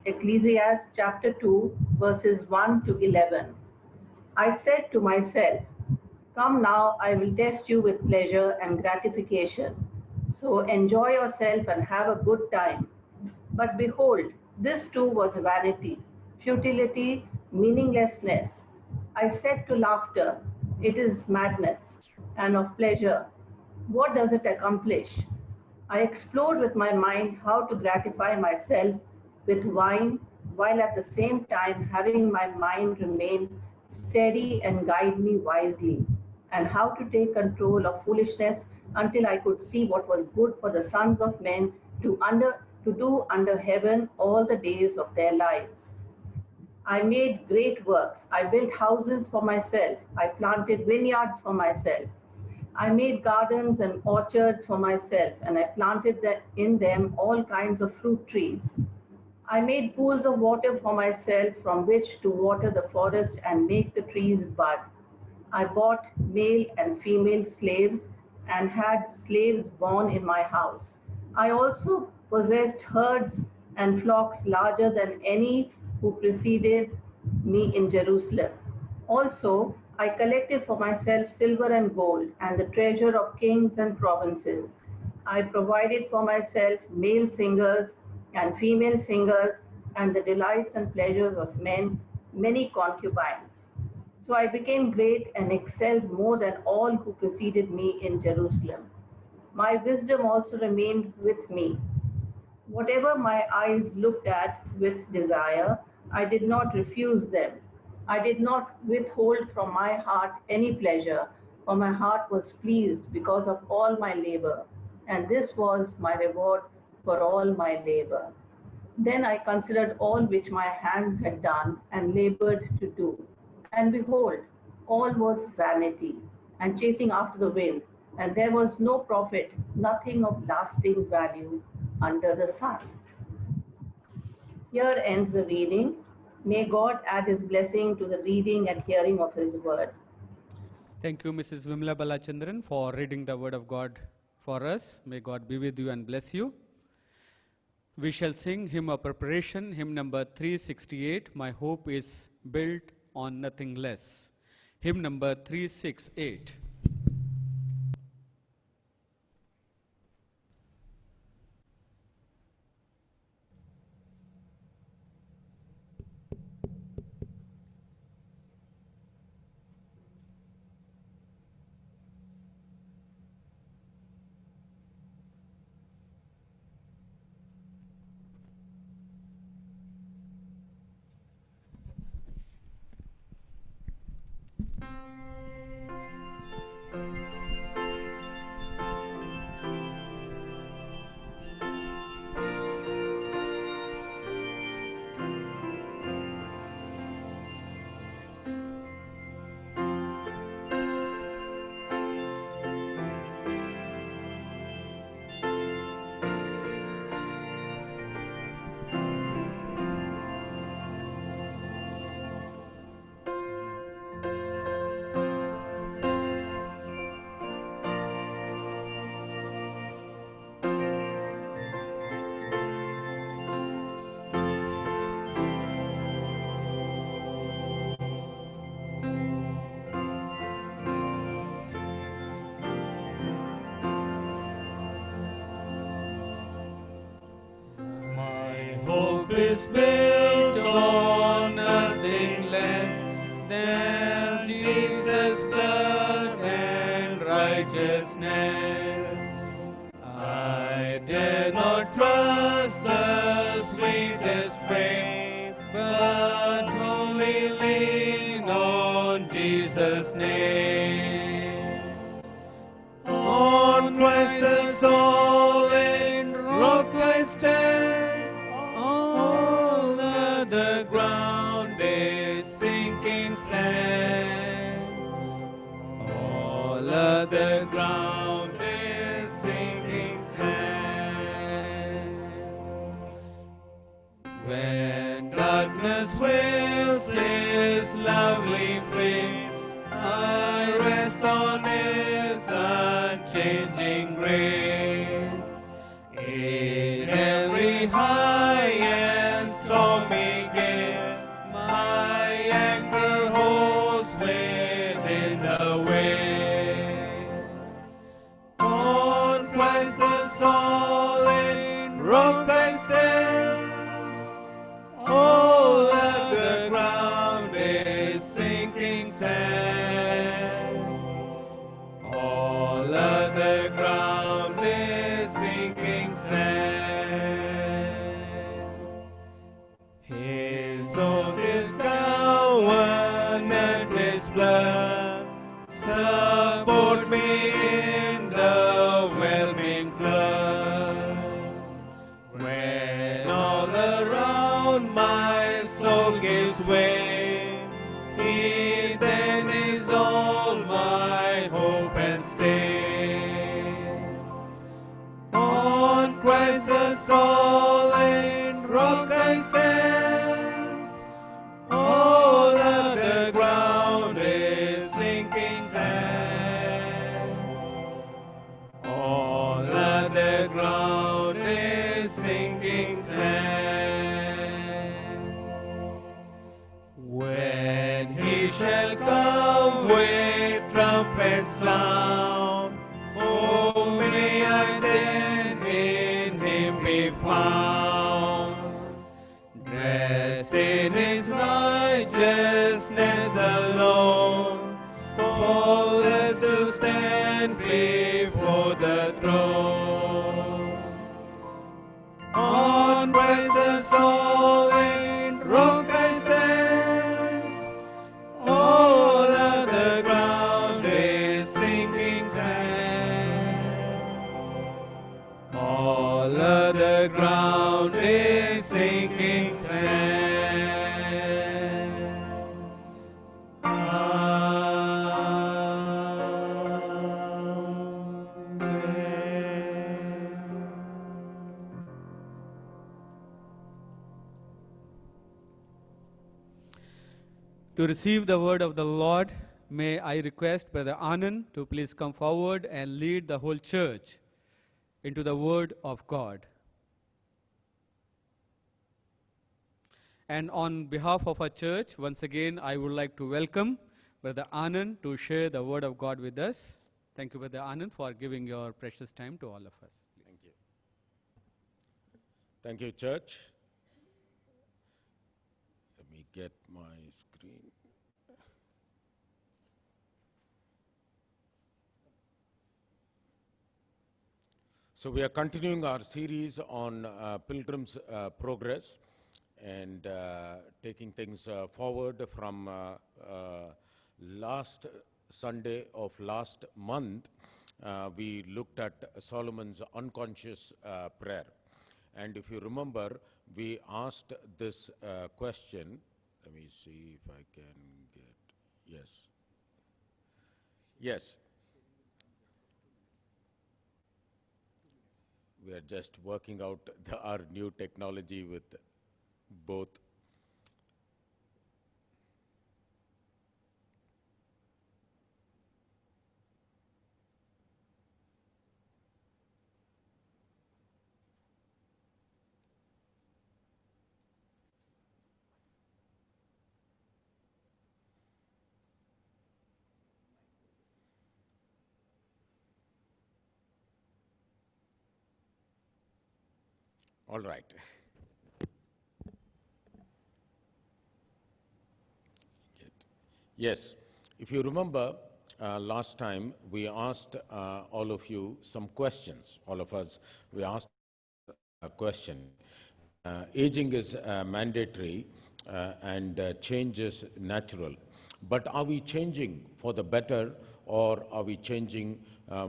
Ecclesiastes chapter 2, verses 1 to 11. I said to myself, come now, I will test you with pleasure and gratification. So enjoy yourself and have a good time. But behold, this too was vanity, futility, meaninglessness. I said to laughter, it is madness, and of pleasure, what does it accomplish? I explored with my mind how to gratify myself with wine while at the same time having my mind remain steady and guide me wisely, and how to take control of foolishness until I could see what was good for the sons of men to do under heaven all the days of their lives. I made great works. I built houses for myself. I planted vineyards for myself. I made gardens and orchards for myself, and I planted in them all kinds of fruit trees. I made pools of water for myself from which to water the forest and make the trees bud. I bought male and female slaves and had slaves born in my house. I also possessed herds and flocks larger than any who preceded me in Jerusalem. Also, I collected for myself silver and gold and the treasure of kings and provinces. I provided for myself male singers and female singers and the delights and pleasures of men, many concubines. So I became great and excelled more than all who preceded me in Jerusalem. My wisdom also remained with me. Whatever my eyes looked at with desire, I did not refuse them. I did not withhold from my heart any pleasure, for my heart was pleased because of all my labor, and this was my reward for all my labor. Then I considered all which my hands had done and labored to do. And behold, all was vanity and chasing after the wind, and there was no profit, nothing of lasting value under the sun. Here ends the reading. May God add his blessing to the reading and hearing of his word. Thank you, Mrs. Vimla Balachandran, for reading the word of God for us. May God be with you and bless you. We shall sing hymn of preparation, hymn number 368, My Hope is Built on Nothing Less. Hymn number 368. Hope is built on nothing less than Jesus' blood and righteousness. I dare not trust the sweetest frame, but only lean on Jesus' name. On Christ the solid rock I stand. All other ground is sinking sand. All other ground is sinking sand. When darkness veils his lovely face, I rest on his unchanging grace. In every high and stormy His oath is covenant, His blood. Support me in the whelming flood. When all around my soul gives way, He then is all my hope and stay. On Christ the solid rock I stand. All other ground is sinking sand. All other ground is sinking sand. When He shall come with trumpet sound, oh, may I then in Him be found, dressed in His righteousness alone, faultless to stand before the throne. On Christ the solid rock I stand. All other ground is sinking sand. All other ground is sinking sand. To receive the word of the Lord, may I request Brother Anand to please come forward and lead the whole church into the word of God. And on behalf of our church, once again, I would like to welcome Brother Anand to share the word of God with us. Thank you, Brother Anand, for giving your precious time to all of us. Thank you. Thank you, church. Let me get my screen. So we are continuing our series on Pilgrim's Progress and taking things forward from last Sunday of last month. We looked at Solomon's unconscious prayer. And if you remember, we asked this question. Let me see if I can get, yes. Yes. We are just working out our new technology with both. All right. Yes, if you remember, last time we asked all of you some questions. All of us, we asked a question. Aging is mandatory and change is natural. But are we changing for the better or are we changing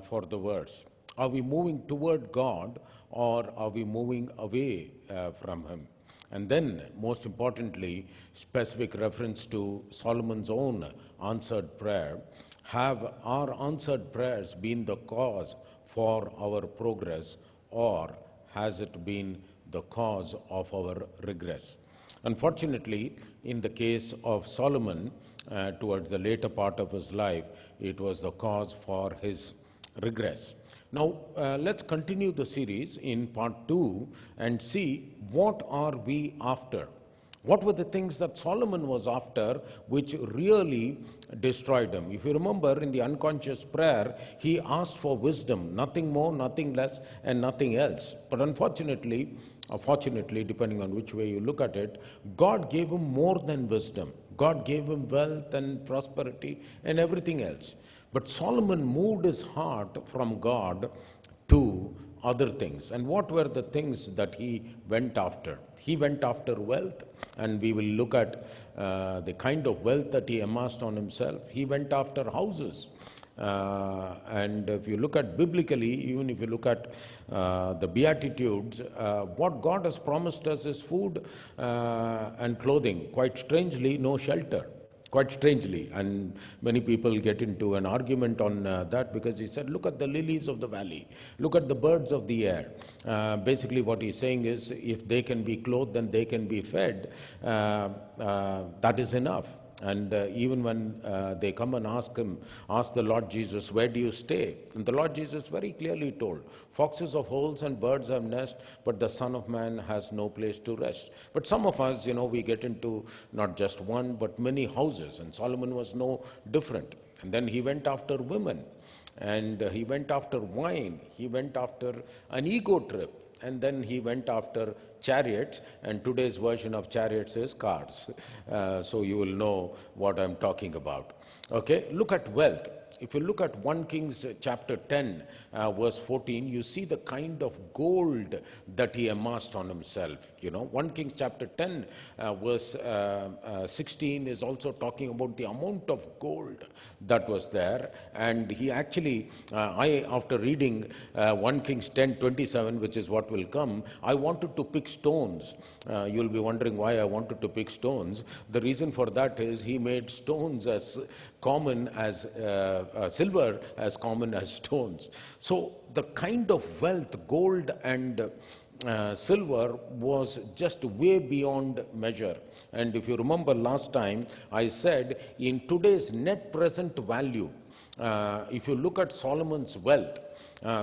for the worse? Are we moving toward God or are we moving away from Him? And then, most importantly, specific reference to Solomon's own answered prayer. Have our answered prayers been the cause for our progress or has it been the cause of our regress? Unfortunately, in the case of Solomon, towards the later part of his life, it was the cause for his regress. Now, let's continue the series in part 2 and see what are we after. What were the things that Solomon was after which really destroyed him? If you remember, in the unconscious prayer, he asked for wisdom, nothing more, nothing less, and nothing else. But unfortunately, or fortunately, depending on which way you look at it, God gave him more than wisdom. God gave him wealth and prosperity and everything else. But Solomon moved his heart from God to other things. And what were the things that he went after? He went after wealth, and we will look at the kind of wealth that he amassed on himself. He went after houses. And if you look at biblically, even if you look at the Beatitudes, what God has promised us is food and clothing. Quite strangely, no shelter. Quite strangely, and many people get into an argument on that, because he said, look at the lilies of the valley, look at the birds of the air. Basically what he's saying is, if they can be clothed and they can be fed, that is enough. And even when they come and ask the Lord Jesus, where do you stay? And the Lord Jesus very clearly told, foxes have holes and birds have nests, but the Son of Man has no place to rest. But some of us, we get into not just one, but many houses, and Solomon was no different. And then he went after women, and he went after wine, he went after an ego trip, and then he went after chariots, and today's version of chariots is cars. So you will know what I'm talking about. Okay, look at wealth. If you look at 1 Kings chapter 10, verse 14, you see the kind of gold that he amassed on himself. 1 Kings chapter 10, verse 16 is also talking about the amount of gold that was there. And he actually, after reading 1 Kings 10:27, which is what will come, I wanted to pick stones. You'll be wondering why I wanted to pick stones. The reason for that is he made stones as common as silver as common as stones. So the kind of wealth, gold and silver, was just way beyond measure. And if you remember last time, I said in today's net present value, if you look at Solomon's wealth,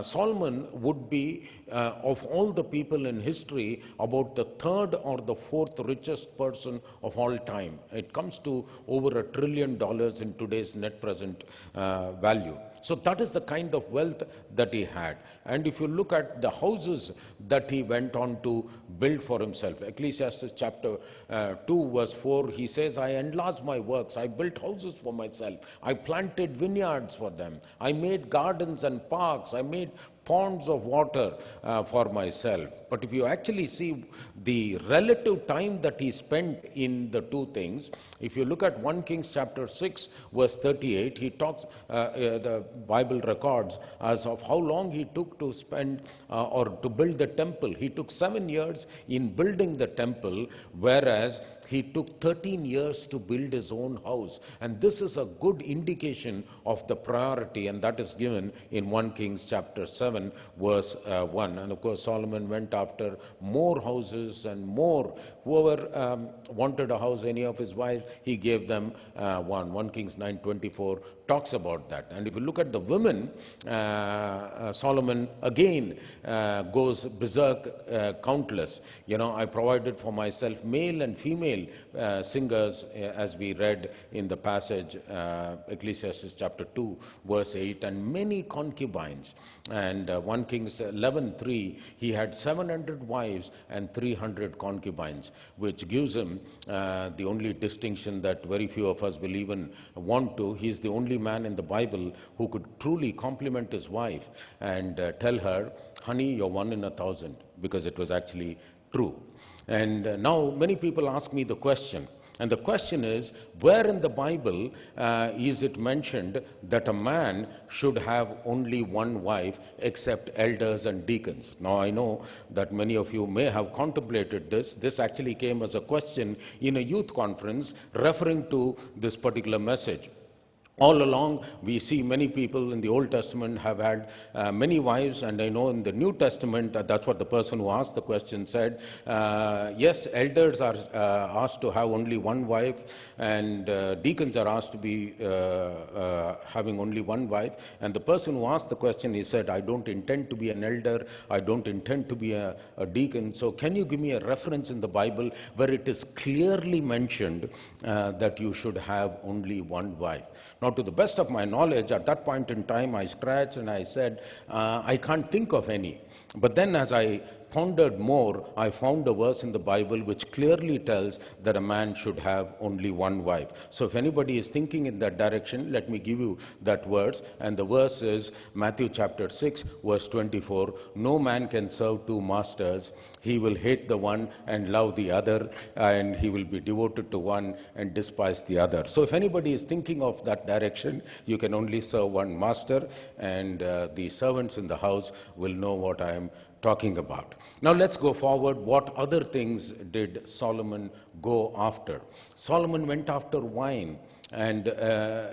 Solomon would be, of all the people in history, about the third or the fourth richest person of all time. It comes to over $1 trillion in today's net present value. So that is the kind of wealth that he had. And if you look at the houses that he went on to build for himself, Ecclesiastes chapter 2 verse 4, he says, I enlarged my works, I built houses for myself, I planted vineyards for them, I made gardens and parks, I made ponds of water for myself. But if you actually see the relative time that he spent in the two things, if you look at 1 Kings chapter 6 verse 38, he talks, the Bible records as of how long he took to spend or to build the temple. He took 7 years in building the temple, whereas he took 13 years to build his own house. And this is a good indication of the priority, and that is given in 1 Kings chapter 7 verse 1. And of course Solomon went after more houses and more. Whoever wanted a house, any of his wives, he gave them one. 1 Kings 9:24 talks about that. And if you look at the women, Solomon again goes berserk, countless. I provided for myself male and female singers, as we read in the passage, Ecclesiastes chapter 2 verse 8, and many concubines. And 1 Kings 11:3, he had 700 wives and 300 concubines, which gives him the only distinction that very few of us will even want to. He's the only man in the Bible who could truly compliment his wife and tell her, honey, you're 1 in 1,000, because it was actually true. And now many people ask me the question, and the question is, where in the Bible is it mentioned that a man should have only one wife except elders and deacons? Now I know that many of you may have contemplated this. This actually came as a question in a youth conference referring to this particular message. All along, we see many people in the Old Testament have had many wives, and I know in the New Testament, that's what the person who asked the question said. Yes, elders are asked to have only one wife, and deacons are asked to be having only one wife. And the person who asked the question, he said, I don't intend to be an elder, I don't intend to be a deacon. So can you give me a reference in the Bible where it is clearly mentioned that you should have only one wife? Now, to the best of my knowledge, at that point in time, I scratched and I said, I can't think of any. But then as I pondered more, I found a verse in the Bible which clearly tells that a man should have only one wife. So if anybody is thinking in that direction, let me give you that verse. And the verse is Matthew chapter 6, verse 24. No man can serve two masters. He will hate the one and love the other, and he will be devoted to one and despise the other. So if anybody is thinking of that direction, you can only serve one master, and the servants in the house will know what I am talking about. Now let's go forward. What other things did Solomon go after? Solomon went after wine. And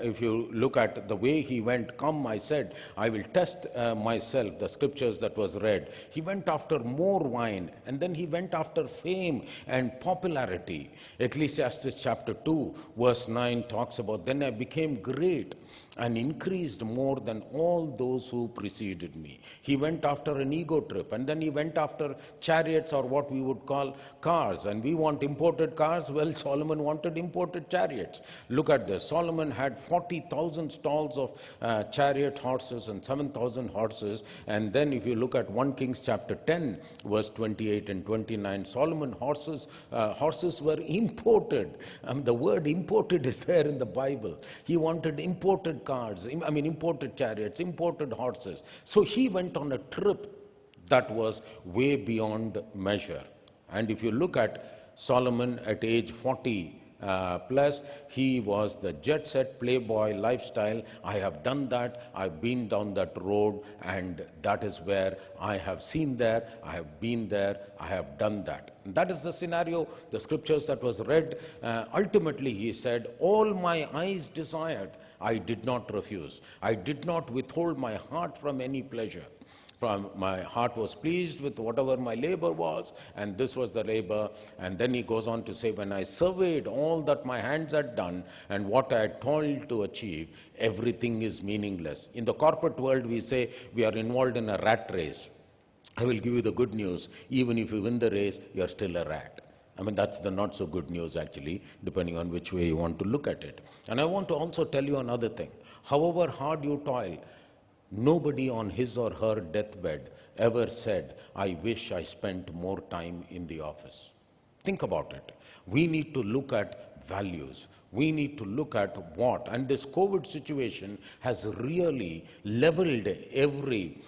if you look at the way he went, come, I said, I will test myself, the scriptures that was read. He went after more wine, and then he went after fame and popularity. Ecclesiastes chapter 2, verse 9 talks about, then I became great and increased more than all those who preceded me. He went after an ego trip, and then he went after chariots, or what we would call cars. And we want imported cars. Well, Solomon wanted imported chariots. Look at this. Solomon had 40,000 stalls of chariot horses and 7,000 horses. And then if you look at 1 Kings chapter 10, verse 28 and 29, Solomon horses were imported. The word imported is there in the Bible. He wanted imported cars, imported chariots, imported horses. So he went on a trip that was way beyond measure. And if you look at Solomon at age 40 plus, he was the jet set playboy lifestyle. I have done that. I've been down that road, and that is where I have seen there. I have been there. I have done that. And that is the scenario, the scriptures that was read. Ultimately, he said, all my eyes desired, I did not refuse. I did not withhold my heart from any pleasure. My heart was pleased with whatever my labor was, and this was the labor. And then he goes on to say, when I surveyed all that my hands had done and what I had toiled to achieve, everything is meaningless. In the corporate world, we say we are involved in a rat race. I will give you the good news. Even if you win the race, you are still a rat. That's the not so good news, actually, depending on which way you want to look at it. And I want to also tell you another thing. However hard you toil, nobody on his or her deathbed ever said, I wish I spent more time in the office. Think about it. We need to look at values. We need to look at what, and this COVID situation has really leveled every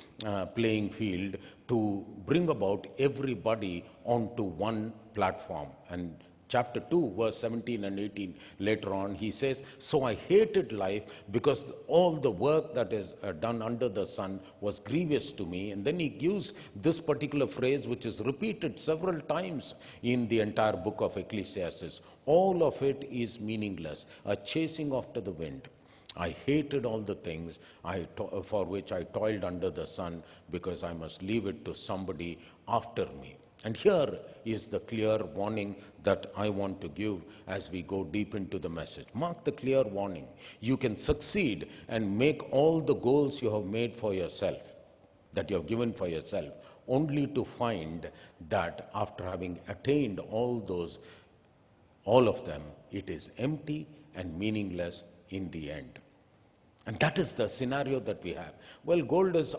playing field to bring about everybody onto one platform. And chapter 2, verse 17 and 18, later on, he says, so I hated life because all the work that is done under the sun was grievous to me. And then he gives this particular phrase, which is repeated several times in the entire book of Ecclesiastes. All of it is meaningless, a chasing after the wind. I hated all the things for which I toiled under the sun, because I must leave it to somebody after me. And here is the clear warning that I want to give as we go deep into the message. Mark the clear warning. You can succeed and make all the goals you have made for yourself, that you have given for yourself, only to find that after having attained all of them, it is empty and meaningless in the end. And that is the scenario that we have. Well, gold is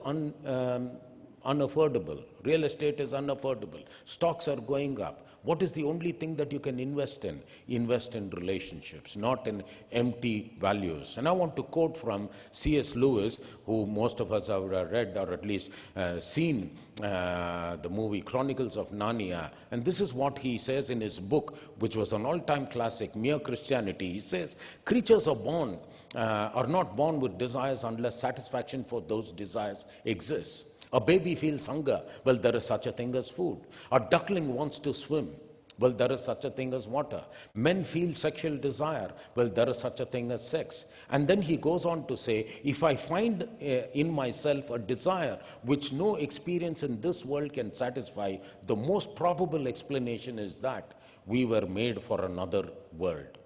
unaffordable. Real estate is unaffordable. Stocks are going up. What is the only thing that you can invest in? Invest in relationships, not in empty values. And I want to quote from C.S. Lewis, who most of us have read or at least seen the movie Chronicles of Narnia. And this is what he says in his book, which was an all-time classic, Mere Christianity. He says, creatures are not born with desires unless satisfaction for those desires exists. A baby feels hunger. Well, there is such a thing as food. A duckling wants to swim. Well, there is such a thing as water. Men feel sexual desire. Well, there is such a thing as sex. And then he goes on to say, if I find in myself a desire which no experience in this world can satisfy, the most probable explanation is that we were made for another world.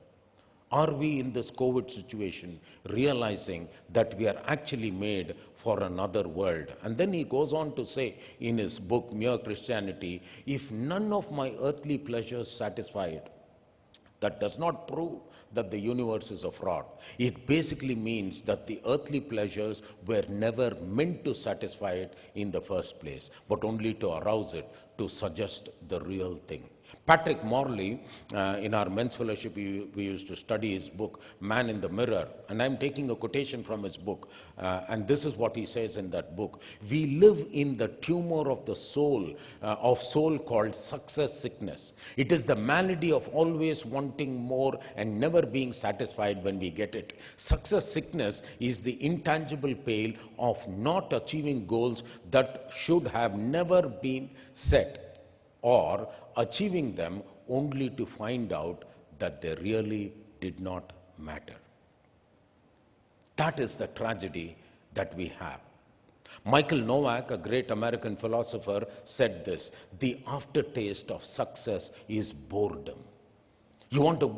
Are we in this COVID situation realizing that we are actually made for another world? And then he goes on to say in his book, Mere Christianity, if none of my earthly pleasures satisfy it, That does not prove that the universe is a fraud. It basically means that the earthly pleasures were never meant to satisfy it in the first place, but only to arouse it, to suggest the real thing. Patrick Morley, in our men's fellowship, we used to study his book, Man in the Mirror, and I'm taking a quotation from his book, and this is what he says in that book. We live in the tumor of the soul, called success sickness. It is the malady of always wanting more and never being satisfied when we get it. Success sickness is the intangible pain of not achieving goals that should have never been set, or achieving them only to find out that they really did not matter. That is the tragedy that we have. Michael Novak, a great American philosopher, said this: the aftertaste of success is boredom. You want a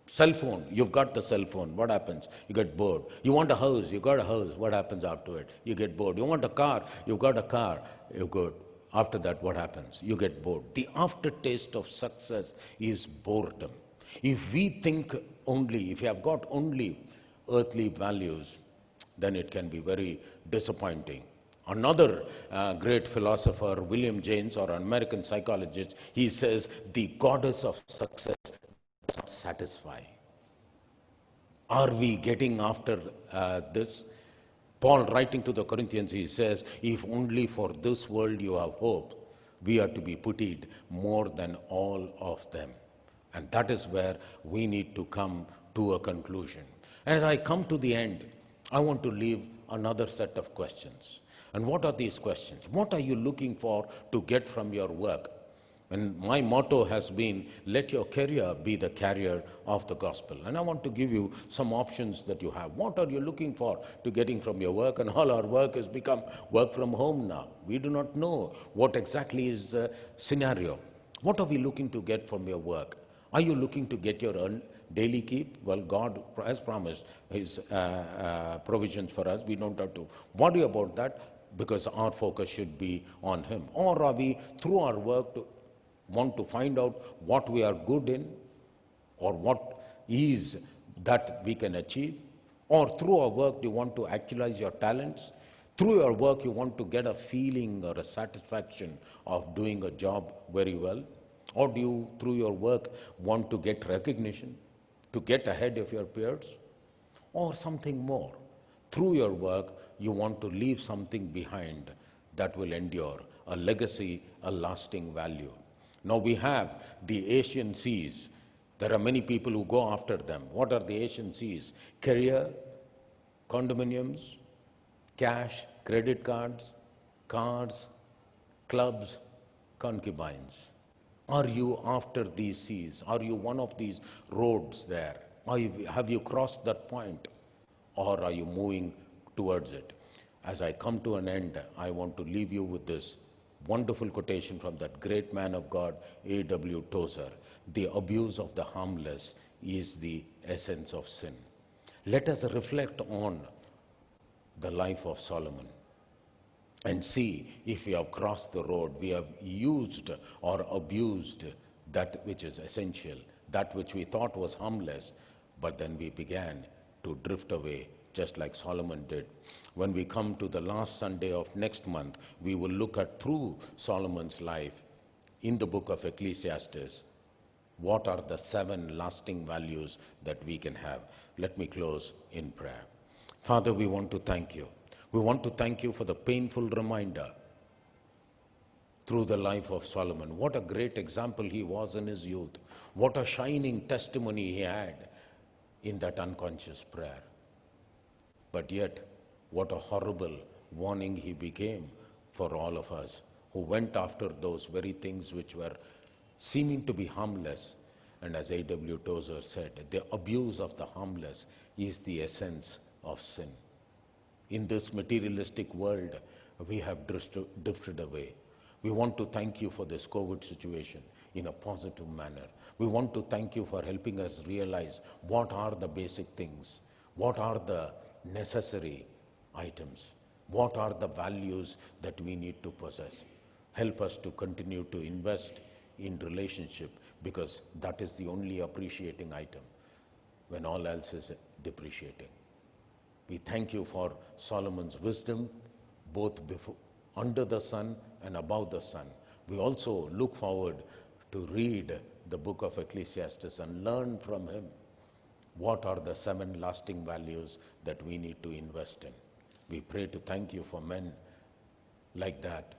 cell phone, you've got the cell phone, what happens? You get bored. You want a house, you got a house, what happens after it? You get bored. You want a car, you've got a car, you're good. After that, what happens? You get bored. The aftertaste of success is boredom. If we think only, if you have got only earthly values, then it can be very disappointing. Another great philosopher, William James, or an American psychologist, he says, the goddess of success does not satisfy. Are we getting after this? Paul, writing to the Corinthians, he says, if only for this world you have hope, we are to be pitied more than all of them. And that is where we need to come to a conclusion. And as I come to the end, I want to leave another set of questions. And what are these questions? What are you looking for to get from your work? And my motto has been, let your career be the carrier of the gospel. And I want to give you some options that you have. What are you looking for to getting from your work? And all our work has become work from home now. We do not know what exactly is the scenario. What are we looking to get from your work? Are you looking to get your own daily keep? Well, God has promised his provisions for us. We don't have to worry about that, because our focus should be on him. Or are we, through our work, want to find out what we are good in, or what is that we can achieve? Or through our work, do you want to actualize your talents? Through your work, you want to get a feeling or a satisfaction of doing a job very well? Or do you, through your work, want to get recognition, to get ahead of your peers? Or something more? Through your work, you want to leave something behind that will endure, a legacy, a lasting value. Now we have the Asian Cs. There are many people who go after them. What are the Asian Cs? Career, condominiums, cash, credit cards, cars, clubs, concubines. Are you after these C's? Are you one of these roads there? Have you crossed that point? Or are you moving towards it? As I come to an end, I want to leave you with this wonderful quotation from that great man of God, A.W. Tozer. The abuse of the harmless is the essence of sin. Let us reflect on the life of Solomon and see if we have crossed the road, we have used or abused that which is essential, that which we thought was harmless, but then we began to drift away, just like Solomon did. When we come to the last Sunday of next month, we will look at, through Solomon's life, in the book of Ecclesiastes, what are the 7 lasting values that we can have. Let me close in prayer. Father, we want to thank you. We want to thank you for the painful reminder through the life of Solomon. What a great example he was in his youth. What a shining testimony he had in that unconscious prayer. But yet, what a horrible warning he became for all of us who went after those very things which were seeming to be harmless. And as A.W. Tozer said, the abuse of the harmless is the essence of sin. In this materialistic world, we have drifted away. We want to thank you for this COVID situation in a positive manner. We want to thank you for helping us realize what are the basic things, what are the necessary items, what are the values that we need to possess. Help us to continue to invest in relationship, because that is the only appreciating item when all else is depreciating. We thank you for Solomon's wisdom, both before, under the sun and above the sun. We also look forward to read the book of Ecclesiastes and learn from him what are the 7 lasting values that we need to invest in. We pray to thank you for men like that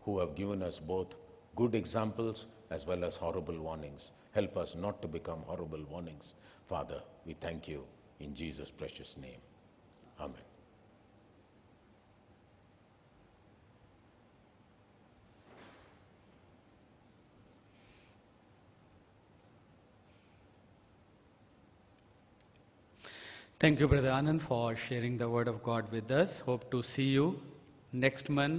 who have given us both good examples as well as horrible warnings. Help us not to become horrible warnings. Father, we thank you in Jesus' precious name. Amen. Thank you, Brother Anand, for sharing the word of God with us. Hope to see you next month.